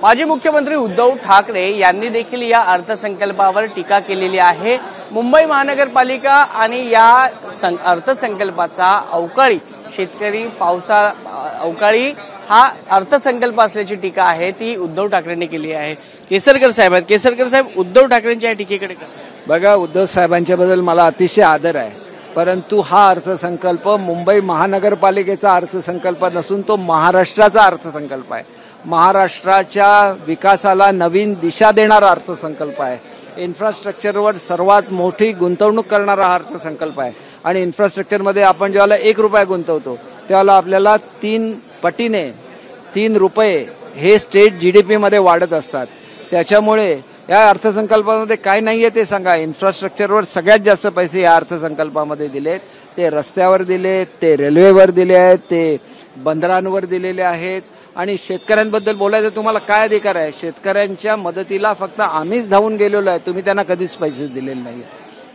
माजी मुख्यमंत्री उद्धव ठाकरे यांनी देखील या अर्थसंकल्पावर टीका केलेली आहे। मुंबई महानगरपालिका आणि या अर्थसंकल्पाचा अवकाळी शेतकरी अवकाळी हा अर्थसंकल्प असल्याची टीका आहे ती उद्धव ठाकरेंनी केली आहे। केसरकर साहेब आहेत। केसरकर साहेब, उद्धव ठाकरेंच्या या टीकेकडे कसं बघा, उद्धव साहेबांच्या बद्दल मला अतिशय आदर आहे, परंतु हा अर्थसंकल्प मुंबई महानगरपालिकेचा अर्थसंकल्प नसून तो महाराष्ट्राचा अर्थसंकल्प आहे। महाराष्ट्राच्या विकासाला नवीन दिशा देणारा अर्थसंकल्प आहे। इन्फ्रास्ट्रक्चरवर सर्वात मोठी गुंतवणूक करणारा हा अर्थसंकल्प आहे आणि इन्फ्रास्ट्रक्चरमध्ये आपण जेव्हा 1 रुपया गुंतवतो तेव्हा आपल्याला 3 पटीने 3 रुपये हे स्टेट जीडीपी मध्ये वाढत असतात। त्याच्यामुळे या अर्थसंकल्पामध्ये काय नाहीये ते सांगा। इन्फ्रास्ट्रक्चरवर सगळ्यात जास्त पैसे या अर्थसंकल्पामध्ये दिलेत, ते रस्त्यावर दिलेत, ते रेल्वेवर दिले आहेत, ते बंदरांवर दिलेले आहेत। आणि शेतकऱ्यांबद्दल बोलायचं तुम्हाला काय अधिकार आहे? शेतकऱ्यांच्या मदतीला फक्त आम्हीच धावून गेलेलो आहे, तुम्ही त्यांना कधीच पैसे दिलेले नाही।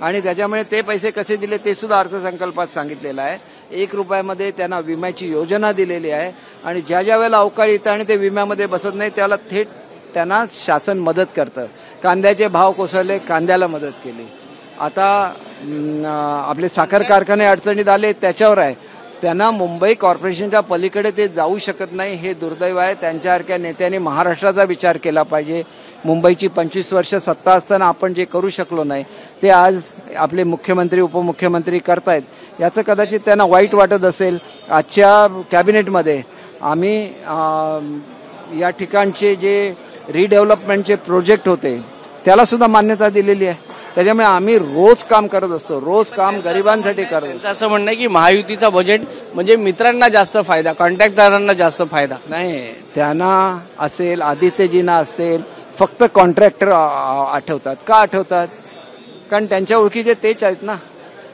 आणि त्याच्यामुळे ते पैसे कसे दिले ते सुद्धा अर्थसंकल्पात सांगितलेलं आहे। 1 रुपयामध्ये त्यांना विम्याची योजना दिलेली आहे आणि ज्या ज्या वेळेला अवकाळी येतं आणि ते विम्यामध्ये बसत नाही त्याला थेट त्यांना शासन मदत करतं। कांद्याचे भाव कोसळले, कांद्याला मदत केली। आता आपले साखर कारखाने अडचणीत आले, त्याच्यावर आहे, त्यांना मुंबई कॉर्पोरेशनच्या पलीकडे ते जाऊ शकत नाही, हे दुर्दैव आहे। त्यांच्यासारख्या नेत्यांनी महाराष्ट्राचा विचार केला पाहिजे। मुंबईची 25 वर्ष सत्ता असताना आपण जे करू शकलो नाही ते आज आपले मुख्यमंत्री उपमुख्यमंत्री करतायत, याचं कदाचित त्यांना वाईट वाटत असेल। आजच्या कॅबिनेटमध्ये आम्ही या ठिकाणचे जे रिडेव्हलपमेंटचे प्रोजेक्ट होते त्याला सुद्धा मान्यता दिलेली आहे। त्याच्यामुळे आम्ही रोज काम करत असतो, रोज काम गरिबांसाठी करत असतो। असं म्हणणं आहे की महायुतीचा बजेट म्हणजे मित्रांना जास्त फायदा, कॉन्ट्रॅक्टदारांना जास्त फायदा नाही। त्यांना असेल, आदित्यजींना असेल, फक्त कॉन्ट्रॅक्टर आठवतात। का आठवतात? कारण त्यांच्या ओळखीचे तेच आहेत ना।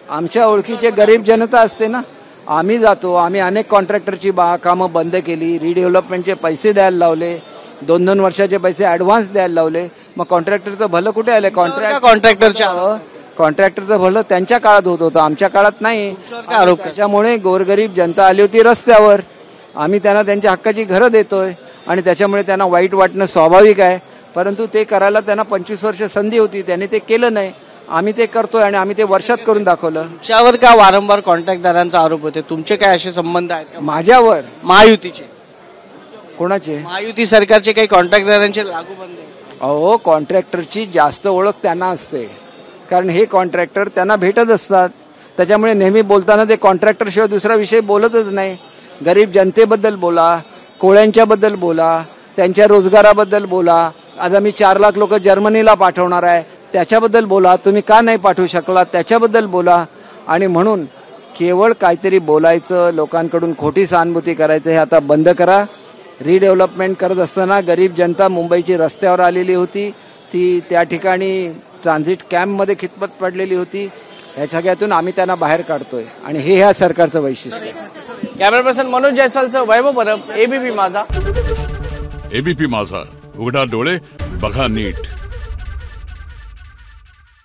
आमच्या ओळखीचे गरीब जनता असते ना। आम्ही जातो, आम्ही अनेक कॉन्ट्रॅक्टरची कामं बंद केली, रिडेव्हलपमेंटचे पैसे द्यायला लावले, 2-2 वर्षाचे पैसे ॲडव्हान्स द्यायला लावले। मग कॉन्ट्रॅक्टरचं भलं कुठे आलं? कॉन्ट्रॅक्टरचं भलं त्यांच्या काळात होत होतं, आमच्या काळात नाही। त्याच्यामुळे गोरगरीब जनता आली होती रस्त्यावर, आम्ही त्यांना त्यांच्या हक्काची घरं देतोय आणि त्याच्यामुळे त्यांना वाईट वाटणं स्वाभाविक आहे। परंतु ते करायला त्यांना 25 वर्ष संधी होती, त्यांनी ते केलं नाही। आम्ही ते करतोय आणि आम्ही ते वर्षात करून दाखवलं। तुमच्यावर का वारंवार कॉन्ट्रॅक्टदारांचा आरोप होते? तुमचे काय असे संबंध आहेत माझ्यावर? महायुतीचे? कोणाचे? महायुती सरकारचे काही कॉन्ट्रॅक्टदारांचे लागूबंद? अहो, कॉन्ट्रॅक्टरची जास्त ओळख त्यांना असते, कारण हे कॉन्ट्रॅक्टर त्यांना भेटत असतात। त्याच्यामुळे नेहमी बोलताना ते कॉन्ट्रॅक्टरशिवाय दुसरा विषय बोलतच नाही। गरीब जनतेबद्दल बोला, कोळ्यांच्याबद्दल बोला, त्यांच्या रोजगाराबद्दल बोला। आज आम्ही 4 लाख लोक जर्मनीला पाठवणार आहे, त्याच्याबद्दल बोला। तुम्ही का नाही पाठवू शकला त्याच्याबद्दल बोला। आणि म्हणून केवळ काहीतरी बोलायचं, लोकांकडून खोटी सहानुभूती करायचं, हे आता बंद करा। रिडेव्हलपमेंट करत असताना गरीब जनता मुंबईची रस्त्यावर आलेली होती, ती त्या ठिकाणी ट्रान्झिट कॅम्पमध्ये खितपत पडलेली होती। या सगळ्यातून आम्ही त्यांना बाहेर काढतोय आणि हे ह्या सरकारचं वैशिष्ट्य आहे। कॅमेरा पर्सन मनोज जयस्वालसह वैभव परब, एबीपी माझा। एबीपी माझा, उघडा डोळे बघा नीट।